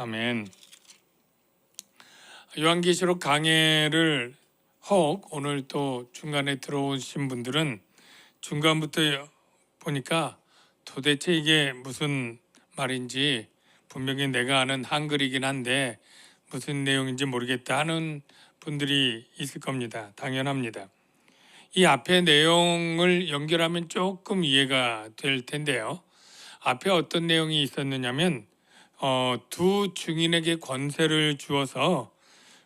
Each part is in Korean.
아멘. 요한계시록 강해를 혹 오늘 또 중간에 들어오신 분들은 중간부터 보니까 도대체 이게 무슨 말인지 분명히 내가 아는 한글이긴 한데 무슨 내용인지 모르겠다 하는 분들이 있을 겁니다. 당연합니다. 이 앞에 내용을 연결하면 조금 이해가 될 텐데요. 앞에 어떤 내용이 있었느냐면 두 증인에게 권세를 주어서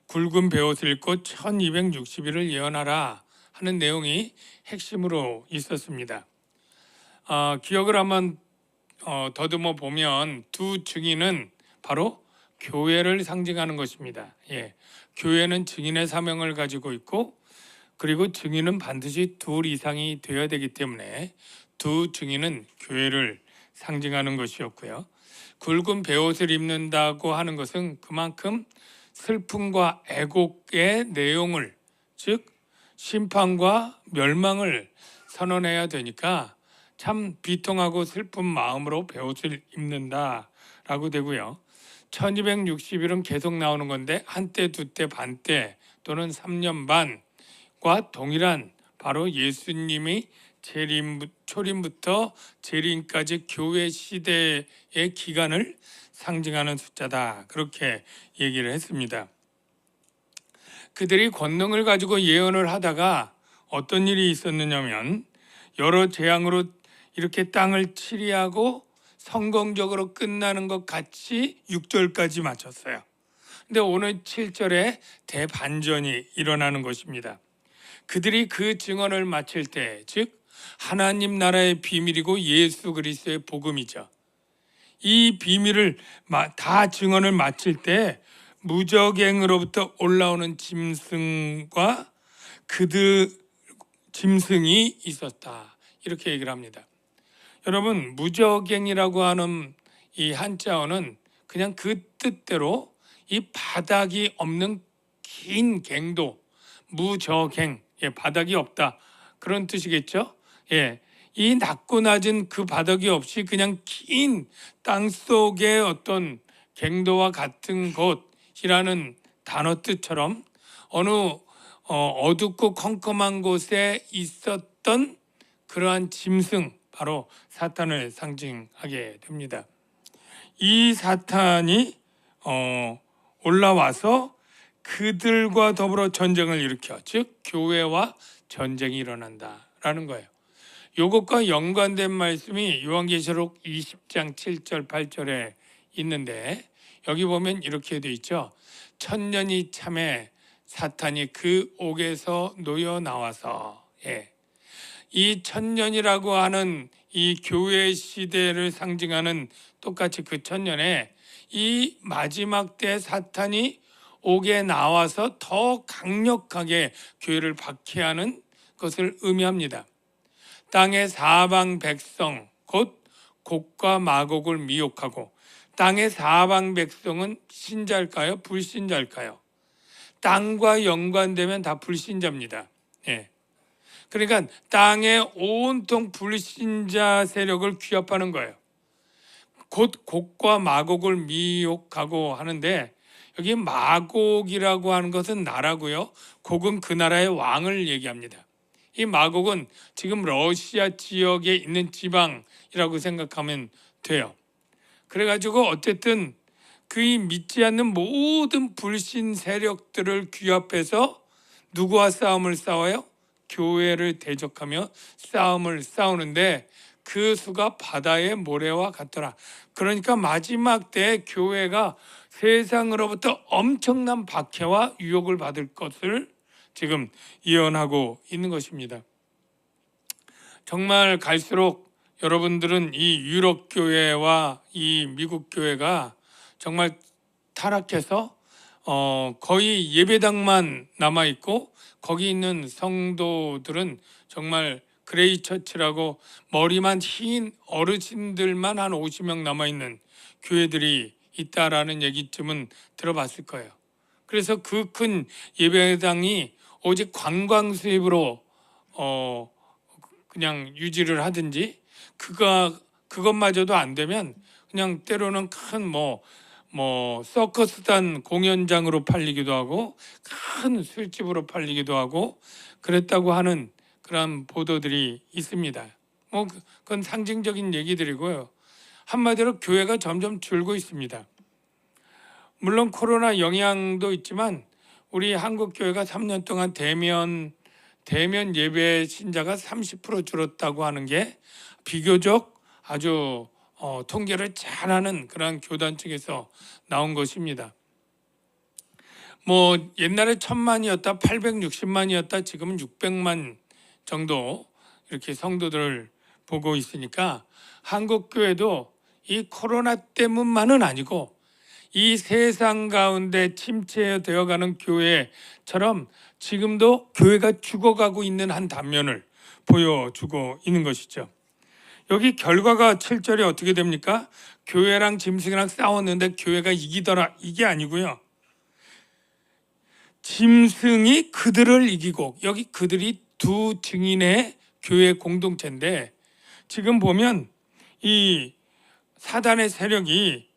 굵은 베옷을 입고 1260일을 예언하라 하는 내용이 핵심으로 있었습니다. 기억을 한번 더듬어 보면 두 증인은 바로 교회를 상징하는 것입니다. 교회는 증인의 사명을 가지고 있고 그리고 증인은 반드시 둘 이상이 되어야 되기 때문에 두 증인은 교회를 상징하는 것이었고요. 굵은 베옷을 입는다고 하는 것은 그만큼 슬픔과 애곡의 내용을, 즉 심판과 멸망을 선언해야 되니까 참 비통하고 슬픈 마음으로 베옷을 입는다라고 되고요. 1260일은 계속 나오는 건데 한때, 두때, 반때 또는 3년 반과 동일한 바로 예수님이 초림부터 재림까지 교회 시대의 기간을 상징하는 숫자다. 그렇게 얘기를 했습니다. 그들이 권능을 가지고 예언을 하다가 어떤 일이 있었느냐면 여러 재앙으로 이렇게 땅을 치리하고 성공적으로 끝나는 것 같이 6절까지 마쳤어요. 근데 오늘 7절에 대반전이 일어나는 것입니다. 그들이 그 증언을 마칠 때, 즉 하나님 나라의 비밀이고 예수 그리스도의 복음이죠. 이 비밀을 다 증언을 마칠 때 무저갱으로부터 올라오는 짐승과 그들 짐승이 있었다. 이렇게 얘기를 합니다. 여러분, 무저갱이라고 하는 이 한자어는 그냥 그 뜻대로 이 바닥이 없는 긴 갱도, 무저갱, 바닥이 없다. 그런 뜻이겠죠? 이 낮고 낮은 그 바닥이 없이 그냥 긴 땅속의 어떤 갱도와 같은 곳이라는 단어 뜻처럼 어느 어둡고 컴컴한 곳에 있었던 그러한 짐승, 바로 사탄을 상징하게 됩니다. 이 사탄이 올라와서 그들과 더불어 전쟁을 일으켜, 즉 교회와 전쟁이 일어난다라는 거예요. 이것과 연관된 말씀이 요한계시록 20장 7절 8절에 있는데 여기 보면 이렇게 돼 있죠. 천년이 참에 사탄이 그 옥에서 놓여 나와서, 이 천년이라고 하는 이 교회 시대를 상징하는 똑같이 그 천년에 이 마지막 때 사탄이 옥에 나와서 더 강력하게 교회를 박해하는 것을 의미합니다. 땅의 사방 백성 곧 곡과 마곡을 미혹하고, 땅의 사방 백성은 신자일까요? 불신자일까요? 땅과 연관되면 다 불신자입니다. 그러니까 땅의 온통 불신자 세력을 규합하는 거예요. 곧 곡과 마곡을 미혹하고 하는데 여기 마곡이라고 하는 것은 나라고요. 곡은 그 나라의 왕을 얘기합니다. 이 마곡은 지금 러시아 지역에 있는 지방이라고 생각하면 돼요. 그래가지고 어쨌든 그 믿지 않는 모든 불신 세력들을 규합해서 누구와 싸움을 싸워요? 교회를 대적하며 싸움을 싸우는데 그 수가 바다의 모래와 같더라. 그러니까 마지막 때 교회가 세상으로부터 엄청난 박해와 유혹을 받을 것을 지금 예언하고 있는 것입니다. 정말 갈수록 여러분들은 이 유럽 교회와 이 미국 교회가 정말 타락해서 거의 예배당만 남아 있고 거기 있는 성도들은 정말 그레이 처치라고 머리만 흰 어르신들만 한 50명 남아 있는 교회들이 있다라는 얘기쯤은 들어봤을 거예요. 그래서 그 큰 예배당이 오직 관광 수입으로 그냥 유지를 하든지 그것마저도 안 되면 그냥 때로는 큰 뭐 서커스단 공연장으로 팔리기도 하고 큰 술집으로 팔리기도 하고 그랬다고 하는 그런 보도들이 있습니다. 뭐 그건 상징적인 얘기들이고요. 한마디로 교회가 점점 줄고 있습니다. 물론 코로나 영향도 있지만 우리 한국 교회가 3년 동안 대면 예배 신자가 30% 줄었다고 하는 게 비교적 아주 통계를 잘하는 그런 교단 측에서 나온 것입니다. 뭐 옛날에 1000만이었다 860만이었다 지금은 600만 정도 이렇게 성도들을 보고 있으니까 한국 교회도 이 코로나 때문만은 아니고 이 세상 가운데 침체되어가는 교회처럼 지금도 교회가 죽어가고 있는 한 단면을 보여주고 있는 것이죠. 여기 결과가 7절에 어떻게 됩니까? 교회랑 짐승이랑 싸웠는데 교회가 이기더라, 이게 아니고요. 짐승이 그들을 이기고, 여기 그들이 두 증인의 교회 공동체인데 지금 보면 이 사단의 세력이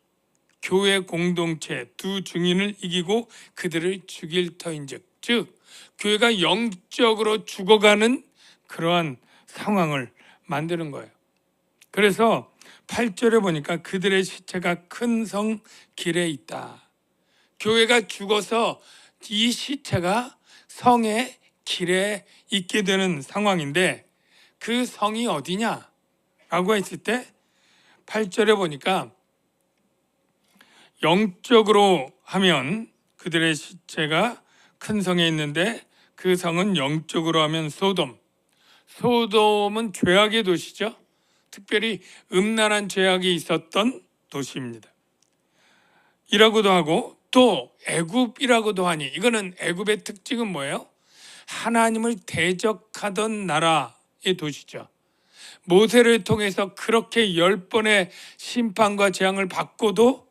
교회 공동체 두 증인을 이기고 그들을 죽일 터인즉, 즉 교회가 영적으로 죽어가는 그러한 상황을 만드는 거예요. 그래서 8절에 보니까 그들의 시체가 큰 성 길에 있다. 교회가 죽어서 이 시체가 성의 길에 있게 되는 상황인데 그 성이 어디냐라고 했을 때 8절에 보니까 영적으로 하면 그들의 시체가 큰 성에 있는데 그 성은 영적으로 하면 소돔은 죄악의 도시죠. 특별히 음란한 죄악이 있었던 도시입니다. 이라고도 하고 또 애굽이라고도 하니, 이거는 애굽의 특징은 뭐예요? 하나님을 대적하던 나라의 도시죠. 모세를 통해서 그렇게 10번의 심판과 재앙을 받고도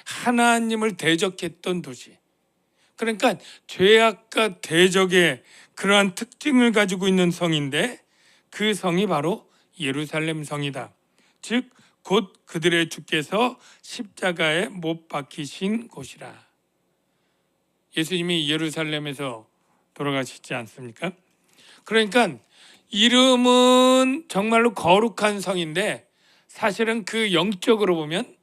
하나님을 대적했던 도시. 그러니까 죄악과 대적의 그러한 특징을 가지고 있는 성인데 그 성이 바로 예루살렘 성이다. 즉 곧 그들의 주께서 십자가에 못 박히신 곳이라. 예수님이 예루살렘에서 돌아가시지 않습니까? 그러니까 이름은 정말로 거룩한 성인데 사실은 그 영적으로 보면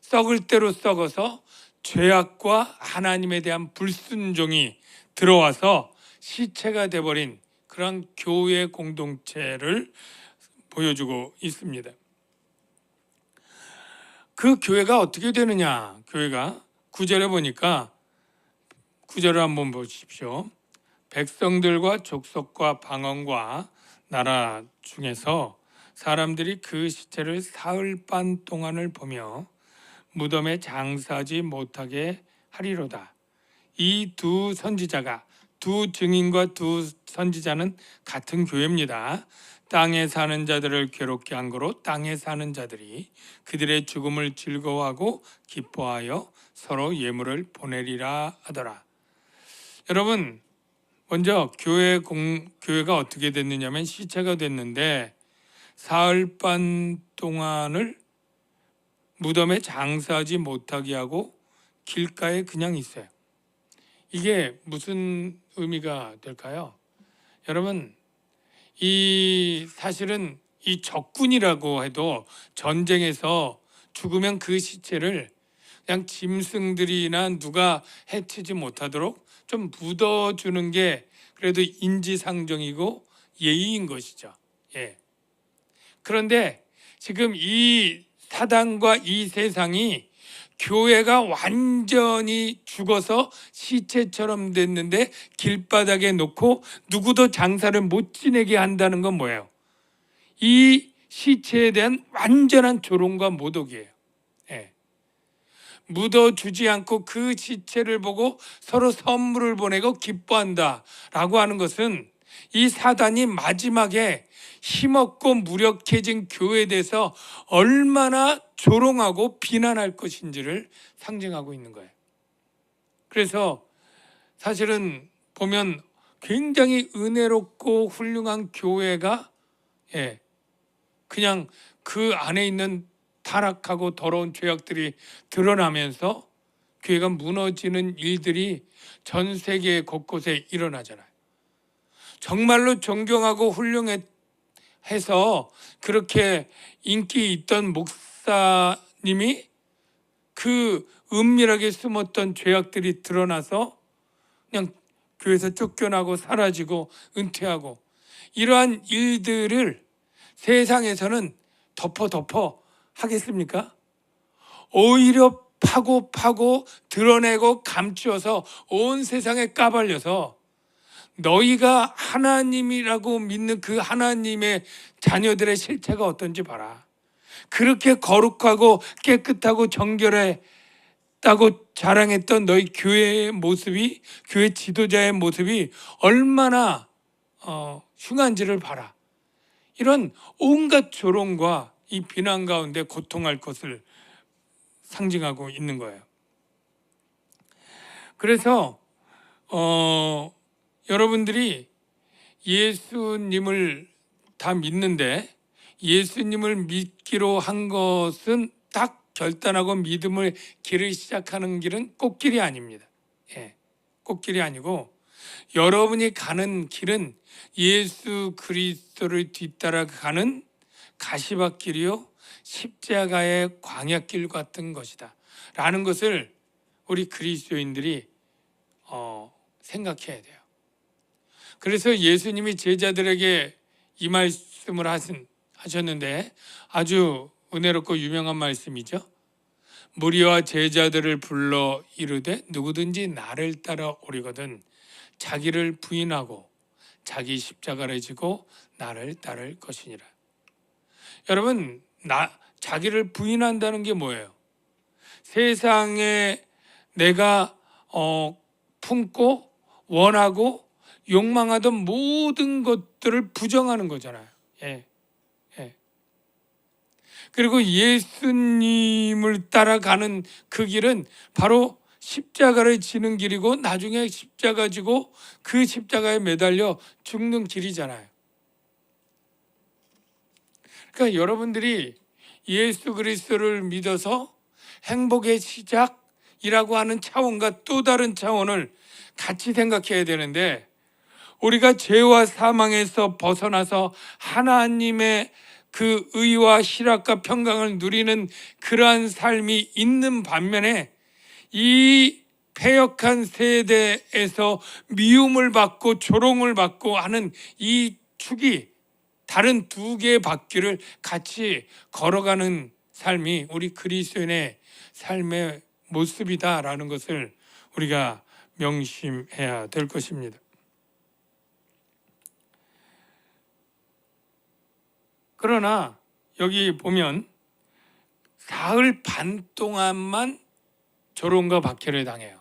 썩을 대로 썩어서 죄악과 하나님에 대한 불순종이 들어와서 시체가 돼버린 그런 교회 공동체를 보여주고 있습니다. 그 교회가 어떻게 되느냐? 교회가 9절에 보니까 9절을 한번 보십시오. 백성들과 족속과 방언과 나라 중에서 사람들이 그 시체를 사흘 반 동안을 보며 무덤에 장사하지 못하게 하리로다. 이 두 선지자가, 두 증인과 두 선지자는 같은 교회입니다. 땅에 사는 자들을 괴롭게 한 거로 땅에 사는 자들이 그들의 죽음을 즐거워하고 기뻐하여 서로 예물을 보내리라 하더라. 여러분, 먼저 교회가 어떻게 됐느냐면 시체가 됐는데 사흘 반 동안을 무덤에 장사하지 못하게 하고 길가에 그냥 있어요. 이게 무슨 의미가 될까요? 여러분, 이 사실은 이 적군이라고 해도 전쟁에서 죽으면 그 시체를 그냥 짐승들이나 누가 해치지 못하도록 좀 묻어주는 게 그래도 인지상정이고 예의인 것이죠. 예. 그런데 지금 이 사단과 이 세상이 교회가 완전히 죽어서 시체처럼 됐는데 길바닥에 놓고 누구도 장사를 못 지내게 한다는 건 뭐예요? 이 시체에 대한 완전한 조롱과 모독이에요. 예. 묻어주지 않고 그 시체를 보고 서로 선물을 보내고 기뻐한다라고 하는 것은 이 사단이 마지막에 힘없고 무력해진 교회에 대해서 얼마나 조롱하고 비난할 것인지를 상징하고 있는 거예요. 그래서 사실은 보면 굉장히 은혜롭고 훌륭한 교회가 그냥 그 안에 있는 타락하고 더러운 죄악들이 드러나면서 교회가 무너지는 일들이 전 세계 곳곳에 일어나잖아요. 정말로 존경하고 훌륭해서 그렇게 인기 있던 목사님이 그 은밀하게 숨었던 죄악들이 드러나서 그냥 교회에서 쫓겨나고 사라지고 은퇴하고, 이러한 일들을 세상에서는 덮어 하겠습니까? 오히려 파고 드러내고 감추어서 온 세상에 까발려서 너희가 하나님이라고 믿는 그 하나님의 자녀들의 실체가 어떤지 봐라. 그렇게 거룩하고 깨끗하고 정결했다고 자랑했던 너희 교회의 모습이, 교회 지도자의 모습이 얼마나 흉한지를 봐라. 이런 온갖 조롱과 이 비난 가운데 고통할 것을 상징하고 있는 거예요. 그래서 여러분들이 예수님을 다 믿는데, 예수님을 믿기로 한 것은 딱 결단하고 믿음을 길을 시작하는 길은 꽃길이 아닙니다. 꽃길이 아니고 여러분이 가는 길은 예수 그리스도를 뒤따라 가는 가시밭길이요 십자가의 광야길 같은 것이다 라는 것을 우리 그리스도인들이 생각해야 돼요. 그래서 예수님이 제자들에게 이 말씀을 하셨는데 아주 은혜롭고 유명한 말씀이죠. 무리와 제자들을 불러 이르되 누구든지 나를 따라 오리거든 자기를 부인하고 자기 십자가를 지고 나를 따를 것이니라. 여러분, 자기를 부인한다는 게 뭐예요? 세상에 내가 품고 원하고 욕망하던 모든 것들을 부정하는 거잖아요. 그리고 예수님을 따라가는 그 길은 바로 십자가를 지는 길이고 나중에 십자가 지고 그 십자가에 매달려 죽는 길이잖아요. 그러니까 여러분들이 예수 그리스도를 믿어서 행복의 시작이라고 하는 차원과 또 다른 차원을 같이 생각해야 되는데, 우리가 죄와 사망에서 벗어나서 하나님의 그 의와 희락과 평강을 누리는 그러한 삶이 있는 반면에 이 패역한 세대에서 미움을 받고 조롱을 받고 하는 이 축이 다른 두 개의 바퀴를 같이 걸어가는 삶이 우리 그리스도인의 삶의 모습이다라는 것을 우리가 명심해야 될 것입니다. 그러나 여기 보면 사흘 반 동안만 조롱과 박해를 당해요.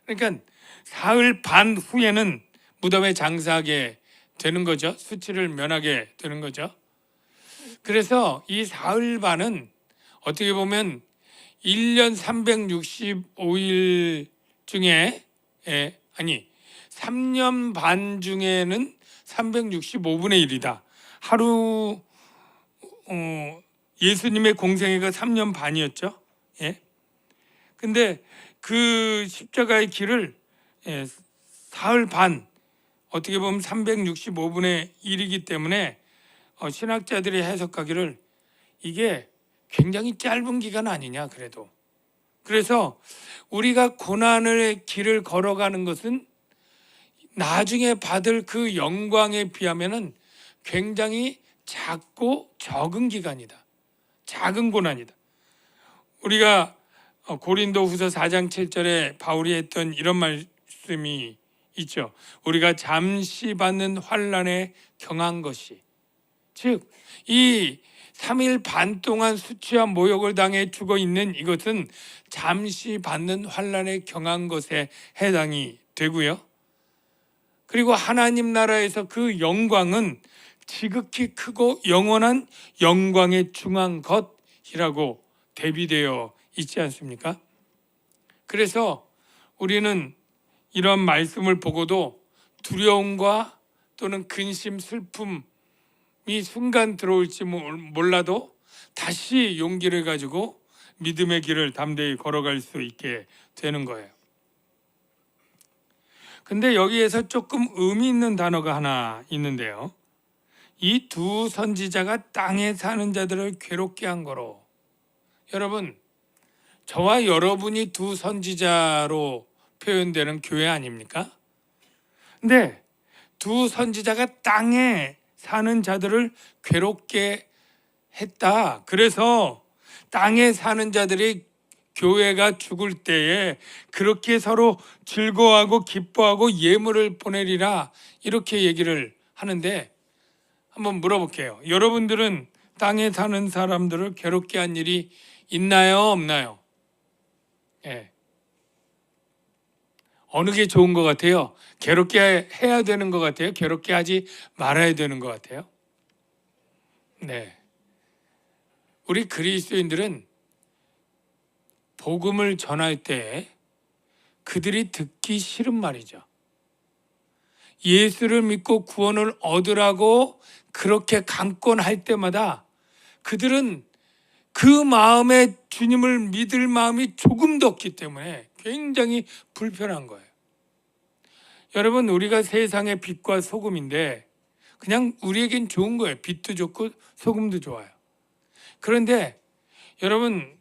그러니까 사흘 반 후에는 무덤에 장사하게 되는 거죠. 수치를 면하게 되는 거죠. 그래서 이 사흘 반은 어떻게 보면 1년 365일 중에 3년 반 중에는 365분의 1이다. 하루 예수님의 공생애가 3년 반이었죠. 근데 그 십자가의 길을 사흘 반, 어떻게 보면 365분의 1이기 때문에 신학자들이 해석하기를 이게 굉장히 짧은 기간 아니냐 그래도. 그래서 우리가 고난의 길을 걸어가는 것은 나중에 받을 그 영광에 비하면은 굉장히 작고 적은 기간이다. 작은 고난이다. 우리가 고린도후서 4장 7절에 바울이 했던 이런 말씀이 있죠. 우리가 잠시 받는 환난에 경한 것이, 즉 이 3일 반 동안 수치와 모욕을 당해 죽어 있는 이것은 잠시 받는 환난에 경한 것에 해당이 되고요. 그리고 하나님 나라에서 그 영광은 지극히 크고 영원한 영광에 중한 것이라고 대비되어 있지 않습니까? 그래서 우리는 이런 말씀을 보고도 두려움과 또는 근심, 슬픔이 순간 들어올지 몰라도 다시 용기를 가지고 믿음의 길을 담대히 걸어갈 수 있게 되는 거예요. 근데 여기에서 조금 의미 있는 단어가 하나 있는데요. 이 두 선지자가 땅에 사는 자들을 괴롭게 한 거로. 여러분, 저와 여러분이 두 선지자로 표현되는 교회 아닙니까? 근데 두 선지자가 땅에 사는 자들을 괴롭게 했다. 그래서 땅에 사는 자들이 교회가 죽을 때에 그렇게 서로 즐거워하고 기뻐하고 예물을 보내리라, 이렇게 얘기를 하는데, 한번 물어볼게요. 여러분들은 땅에 사는 사람들을 괴롭게 한 일이 있나요, 없나요? 예. 어느 게 좋은 것 같아요? 괴롭게 해야 되는 것 같아요? 괴롭게 하지 말아야 되는 것 같아요? 네. 우리 그리스도인들은 복음을 전할 때 그들이 듣기 싫은 말이죠. 예수를 믿고 구원을 얻으라고 그렇게 강권할 때마다 그들은 그 마음에 주님을 믿을 마음이 조금도 없기 때문에 굉장히 불편한 거예요. 여러분, 우리가 세상의 빛과 소금인데 그냥 우리에겐 좋은 거예요. 빛도 좋고 소금도 좋아요. 그런데 여러분,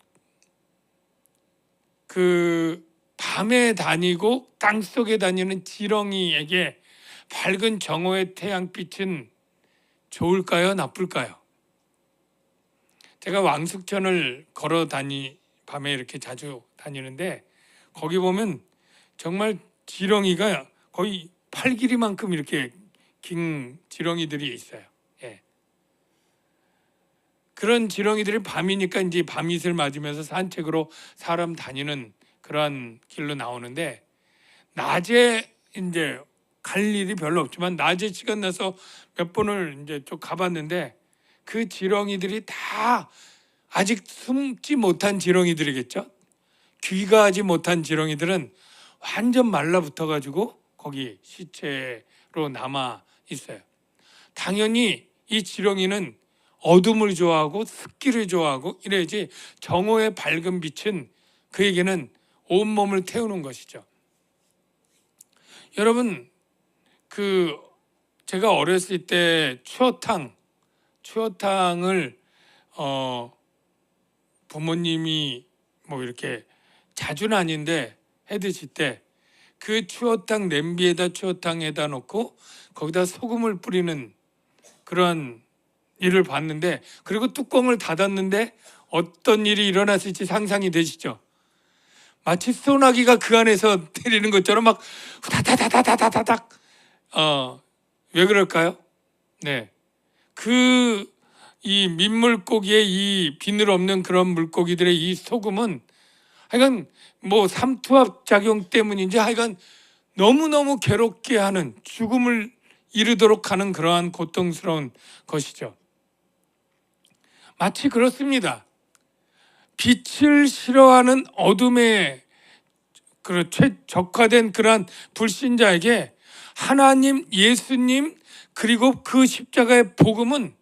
그 밤에 다니고 땅속에 다니는 지렁이에게 밝은 정오의 태양빛은 좋을까요, 나쁠까요? 제가 왕숙천을 밤에 이렇게 자주 다니는데 거기 보면 정말 지렁이가 거의 팔 길이만큼 이렇게 긴 지렁이들이 있어요. 예. 그런 지렁이들이 밤이니까 이제 밤이슬 맞으면서 산책으로 사람 다니는 그러한 길로 나오는데, 낮에 이제 갈 일이 별로 없지만 낮에 시간 나서 몇 번을 이제 좀 가봤는데 그 지렁이들이 다 아직 숨지 못한 지렁이들이겠죠. 귀가하지 못한 지렁이들은 완전 말라붙어 가지고 거기 시체로 남아 있어요. 당연히 이 지렁이는 어둠을 좋아하고 습기를 좋아하고 이래야지 정오의 밝은 빛은 그에게는 온몸을 태우는 것이죠. 여러분, 제가 어렸을 때 추어탕을 부모님이 뭐 이렇게 자주는 아닌데 해 드실 때 그 추어탕에다 놓고 거기다 소금을 뿌리는 그런 일을 봤는데, 그리고 뚜껑을 닫았는데 어떤 일이 일어났을지 상상이 되시죠? 마치 소나기가 그 안에서 때리는 것처럼 막 후다다다다다다닥. 왜 그럴까요? 네, 이 민물고기의 이 비늘 없는 그런 물고기들의 이 소금은 하여간 뭐 삼투압 작용 때문인지 하여간 너무너무 괴롭게 하는, 죽음을 이르도록 하는 그러한 고통스러운 것이죠. 마치 그렇습니다. 빛을 싫어하는 어둠에 최적화된 그러한 불신자에게 하나님, 예수님, 그리고 그 십자가의 복음은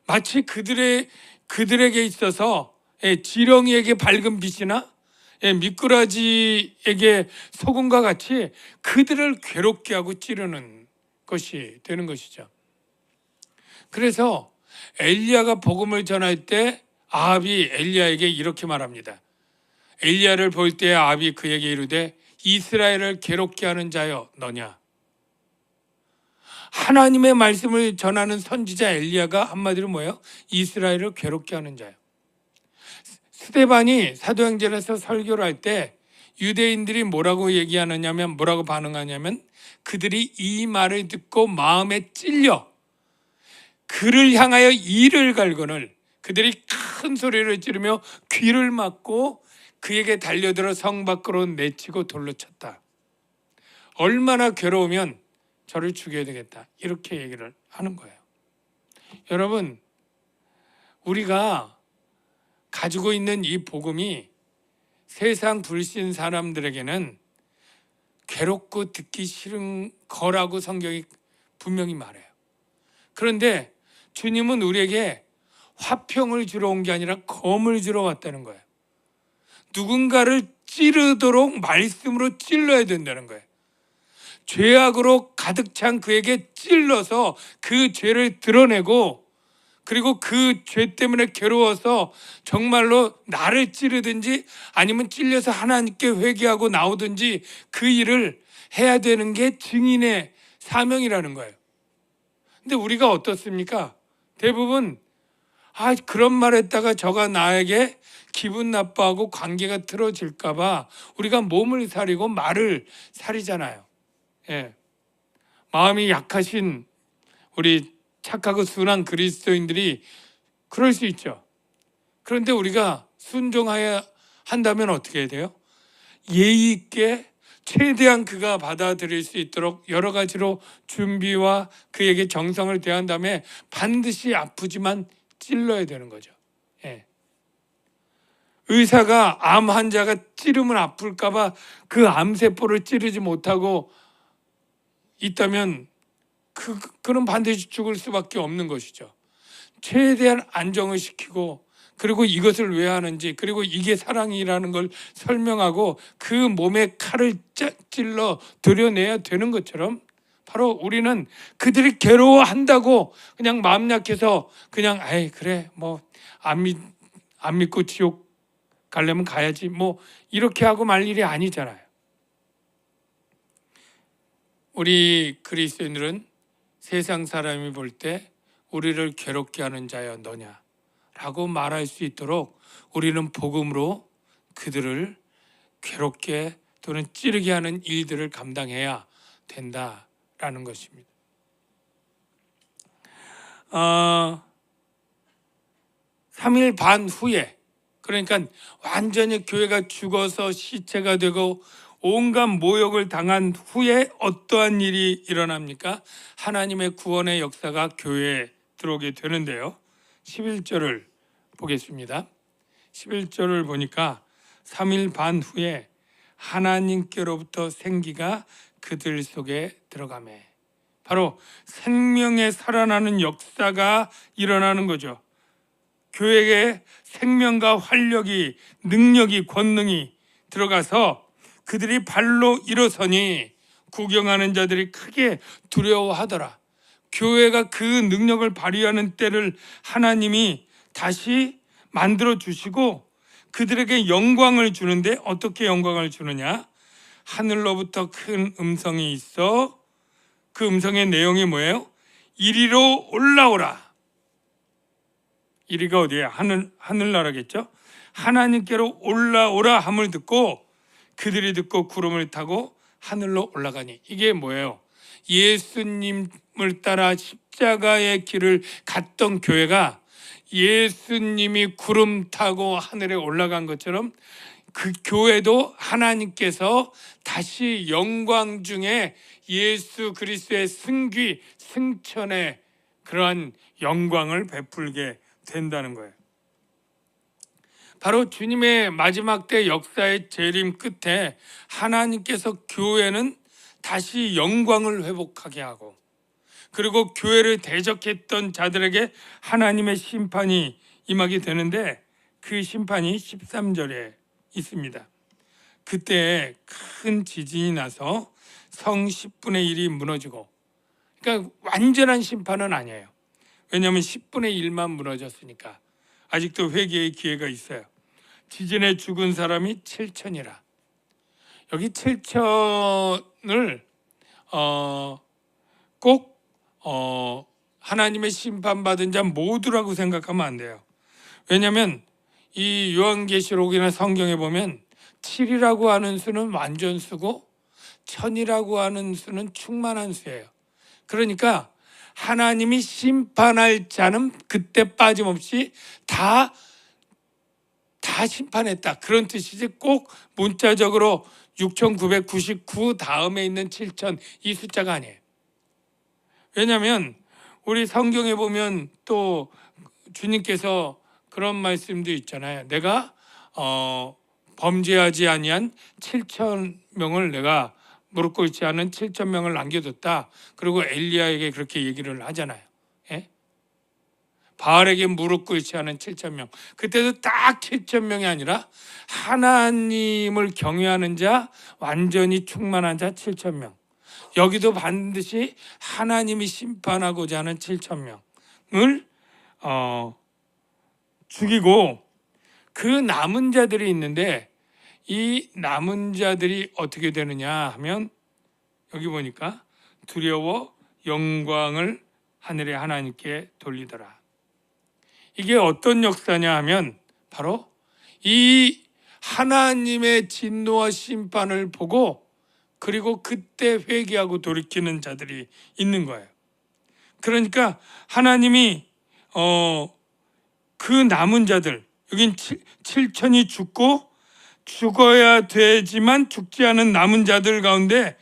마치 그들에게 있어서 지렁이에게 밝은 빛이나 미꾸라지에게 소금과 같이 그들을 괴롭게 하고 찌르는 것이 되는 것이죠. 그래서 엘리야가 복음을 전할 때 아합이 엘리야에게 이렇게 말합니다. 엘리야를 볼 때 아합이 그에게 이르되 이스라엘을 괴롭게 하는 자여 너냐. 하나님의 말씀을 전하는 선지자 엘리야가 한마디로 뭐예요? 이스라엘을 괴롭게 하는 자요. 스데반이 사도행전에서 설교를 할 때 유대인들이 뭐라고 반응하냐면 그들이 이 말을 듣고 마음에 찔려 그를 향하여 이를 갈거늘 그들이 큰 소리를 지르며 귀를 막고 그에게 달려들어 성 밖으로 내치고 돌로 쳤다. 얼마나 괴로우면 저를 죽여야 되겠다, 이렇게 얘기를 하는 거예요. 여러분, 우리가 가지고 있는 이 복음이 세상 불신 사람들에게는 괴롭고 듣기 싫은 거라고 성경이 분명히 말해요. 그런데 주님은 우리에게 화평을 주러 온 게 아니라 검을 주러 왔다는 거예요. 누군가를 찌르도록 말씀으로 찔러야 된다는 거예요. 죄악으로 가득 찬 그에게 찔러서 그 죄를 드러내고, 그리고 그 죄 때문에 괴로워서 정말로 나를 찌르든지 아니면 찔려서 하나님께 회개하고 나오든지 그 일을 해야 되는 게 증인의 사명이라는 거예요. 근데 우리가 어떻습니까? 대부분 그런 말 했다가 저가 나에게 기분 나빠하고 관계가 틀어질까 봐 우리가 몸을 사리고 말을 사리잖아요. 예. 마음이 약하신 우리 착하고 순한 그리스도인들이 그럴 수 있죠. 그런데 우리가 순종해야 한다면 어떻게 해야 돼요? 예의 있게 최대한 그가 받아들일 수 있도록 여러 가지로 준비와 그에게 정성을 대한 다음에 반드시 아프지만 찔러야 되는 거죠. 예. 의사가 암 환자가 찌르면 아플까 봐 그 암세포를 찌르지 못하고 있다면 그는 반드시 죽을 수밖에 없는 것이죠. 최대한 안정을 시키고, 그리고 이것을 왜 하는지, 그리고 이게 사랑이라는 걸 설명하고 그 몸에 칼을 찔러 들여내야 되는 것처럼, 바로 우리는 그들이 괴로워한다고 그냥 마음 약해서 그냥 그래 뭐 안 믿고 지옥 가려면 가야지 뭐 이렇게 하고 말 일이 아니잖아요. 우리 그리스도인들은 세상 사람이 볼 때 우리를 괴롭게 하는 자여 너냐 라고 말할 수 있도록 우리는 복음으로 그들을 괴롭게 또는 찌르게 하는 일들을 감당해야 된다라는 것입니다. 3일 반 후에, 그러니까 완전히 교회가 죽어서 시체가 되고 온갖 모욕을 당한 후에 어떠한 일이 일어납니까? 하나님의 구원의 역사가 교회에 들어오게 되는데요. 11절을 보겠습니다. 11절을 보니까 3일 반 후에 하나님께로부터 생기가 그들 속에 들어가매, 바로 생명의 살아나는 역사가 일어나는 거죠. 교회에 생명과 활력이, 능력이, 권능이 들어가서 그들이 발로 일어서니 구경하는 자들이 크게 두려워하더라. 교회가 그 능력을 발휘하는 때를 하나님이 다시 만들어 주시고 그들에게 영광을 주는데, 어떻게 영광을 주느냐? 하늘로부터 큰 음성이 있어. 그 음성의 내용이 뭐예요? 이리로 올라오라. 이리가 어디예요? 하늘나라겠죠? 하나님께로 올라오라 함을 듣고 그들이 듣고 구름을 타고 하늘로 올라가니, 이게 뭐예요? 예수님을 따라 십자가의 길을 갔던 교회가 예수님이 구름 타고 하늘에 올라간 것처럼 그 교회도 하나님께서 다시 영광 중에 예수 그리스도의 승귀, 승천의 그러한 영광을 베풀게 된다는 거예요. 바로 주님의 마지막 때 역사의 재림 끝에 하나님께서 교회는 다시 영광을 회복하게 하고, 그리고 교회를 대적했던 자들에게 하나님의 심판이 임하게 되는데, 그 심판이 13절에 있습니다. 그때 큰 지진이 나서 성 10분의 1이 무너지고, 그러니까 완전한 심판은 아니에요. 왜냐하면 10분의 1만 무너졌으니까 아직도 회개의 기회가 있어요. 지진에 죽은 사람이 7천이라. 여기 7천을 꼭 하나님의 심판받은 자 모두라고 생각하면 안 돼요. 왜냐하면 이 요한계시록이나 성경에 보면 7이라고 하는 수는 완전수고 1000이라고 하는 수는 충만한 수예요. 그러니까 하나님이 심판할 자는 그때 빠짐없이 다 심판했다, 그런 뜻이지 꼭 문자적으로 6999 다음에 있는 7000 이 숫자가 아니에요. 왜냐하면 우리 성경에 보면 또 주님께서 그런 말씀도 있잖아요. 내가 범죄하지 아니한 7000명을 내가 무릎 꿇지 않은 7000명을 남겨뒀다. 그리고 엘리야에게 그렇게 얘기를 하잖아요. 예? 바알에게 무릎 꿇지 않은 7천 명. 그때도 딱 7천 명이 아니라 하나님을 경외하는 자, 완전히 충만한 자 7천 명. 여기도 반드시 하나님이 심판하고자 하는 7천 명을 죽이고 그 남은 자들이 있는데 이 남은 자들이 어떻게 되느냐 하면 여기 보니까 두려워 영광을 하늘의 하나님께 돌리더라. 이게 어떤 역사냐 하면 바로 이 하나님의 진노와 심판을 보고 그리고 그때 회개하고 돌이키는 자들이 있는 거예요. 그러니까 하나님이 그 남은 자들, 여긴 7천이 죽어야 되지만 죽지 않은 남은 자들 가운데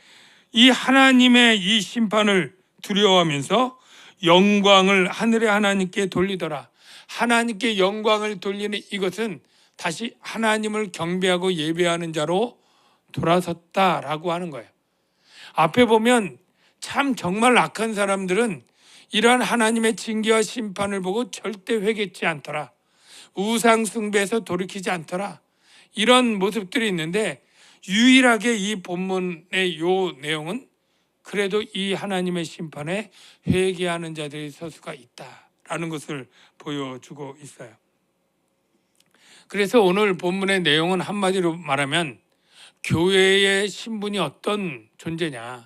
이 하나님의 이 심판을 두려워하면서 영광을 하늘의 하나님께 돌리더라. 하나님께 영광을 돌리는 이것은 다시 하나님을 경배하고 예배하는 자로 돌아섰다라고 하는 거예요. 앞에 보면 참 정말 악한 사람들은 이러한 하나님의 징계와 심판을 보고 절대 회개치 않더라. 우상 숭배에서 돌이키지 않더라. 이런 모습들이 있는데 유일하게 이 본문의 요 내용은 그래도 이 하나님의 심판에 회개하는 자들이 설 수가 있다라는 것을 보여주고 있어요. 그래서 오늘 본문의 내용은 한마디로 말하면 교회의 신분이 어떤 존재냐라고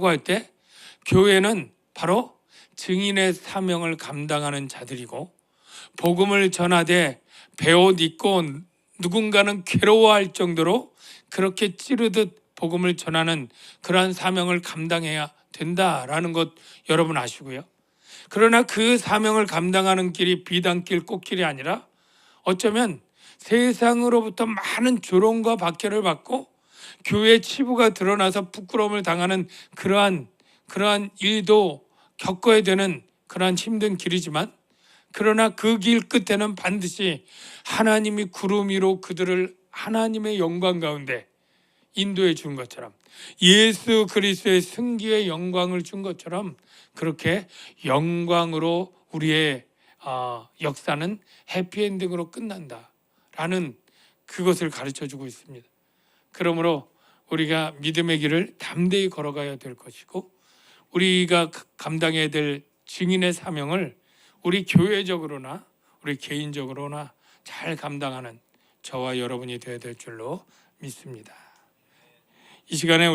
할 때 교회는 바로 증인의 사명을 감당하는 자들이고 복음을 전하되 베옷 입고 누군가는 괴로워할 정도로 그렇게 찌르듯 복음을 전하는 그러한 사명을 감당해야 된다라는 것 여러분 아시고요. 그러나 그 사명을 감당하는 길이 비단길 꽃길이 아니라 어쩌면 세상으로부터 많은 조롱과 박해를 받고 교회 치부가 드러나서 부끄러움을 당하는 그러한 일도 겪어야 되는 그러한 힘든 길이지만 그러나 그 길 끝에는 반드시 하나님이 구름 위로 그들을 하나님의 영광 가운데 인도해 준 것처럼 예수 그리스도의 승기의 영광을 준 것처럼 그렇게 영광으로 우리의 역사는 해피엔딩으로 끝난다라는 그것을 가르쳐주고 있습니다. 그러므로 우리가 믿음의 길을 담대히 걸어가야 될 것이고 우리가 감당해야 될 증인의 사명을 우리 교회적으로나 우리 개인적으로나 잘 감당하는 저와 여러분이 되어야 될 줄로 믿습니다. 이 시간에